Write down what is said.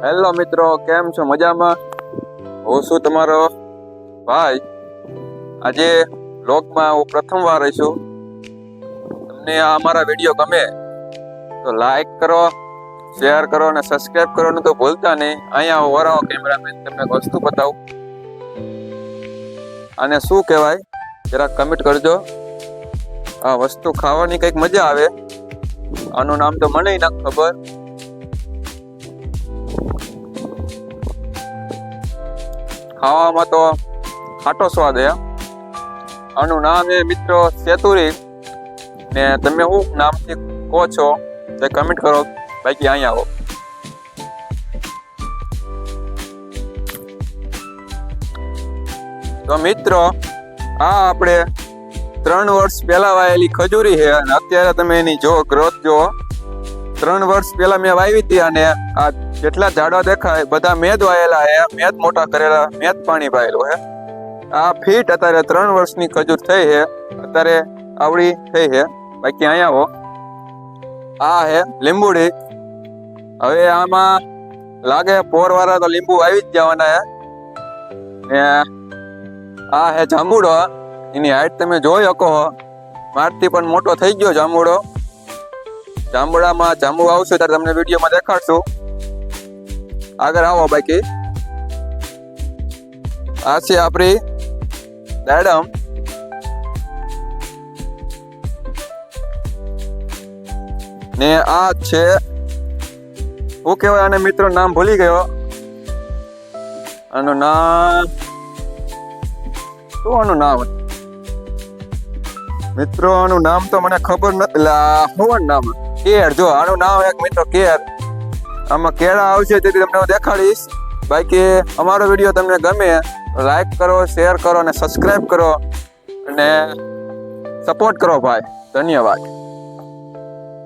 Hello મિત્રો, કેમ છો? મજામાં? હું છું તમારો ભાઈ. આજે બ્લોગમાં હું પ્રથમવાર રહીશું. તમને આ અમારા વિડીયો ગમે તો લાઈક કરો, શેર કરો અને સબસ્ક્રાઇબ કરવાનું તો ભૂલતા નહીં. અહીંયા વરાવો કેમેરામેન, તમને વસ્તુ બતાવું. આને શું કહેવાય જરાક કમેન્ટ કરજો. આ વસ્તુ ખાવાની કંઈક મજા આવે. આનું નામ તો મને ન ખબર. ખાવામાં તો ખાટો સ્વાદ હે. આનું નામ છે મિત્રો સેતુરી. ને તમે શું નામથી કહો છો તે કમેન્ટ કરો. બાકી અહીંયા આવો. તો મિત્રો, આ આપણે 3 વર્ષ પહેલા વાયેલી ખજૂરી છે અને અત્યારે તમે એની જો ગ્રોથ જો. 3 વર્ષ પહેલા મેં વાવી હતી અને આ જેટલા ઝાડવા દેખાય બધા મેદ વાયેલા હે, મેદ મોટા કરેલા, મેદ પાણી પાયેલું હે. આ ફીટ અત્યારે 3 વર્ષની ખજૂર થઈ છે, અત્યારે આવડી થઈ છે. બાકી અહીંયા આવો. આ હે લીંબુડી. હવે આમાં લાગે પોરવાળા તો લીંબુ આવી જ જવાના હે. ને આ હે જાંબુડો. એની હાઈટ તમે જોઈ શકો. મારથી પણ મોટો થઈ ગયો જાંબુડો. જાંબુડામાં જાંબુ આવશે ત્યારે તમને વિડીયોમાં દેખાડશું. આગળ આવો. બાકી આ છે આપણી દાડમ. ને આ છે શું કહેવાય આને મિત્રો, નામ ભૂલી ગયો. આનું નામ શું? આનું નામ મિત્રો, આનું નામ તો મને ખબર નથી. શું નામ? કેર. જો આનું નામ એક મિત્રો કેર. આમાં કેળા આવશે તેથી તમને દેખાડીશ. બાકી અમારો વિડીયો તમને ગમે લાઈક કરો, શેર કરો અને સબસ્ક્રાઇબ કરો અને સપોર્ટ કરો ભાઈ. ધન્યવાદ.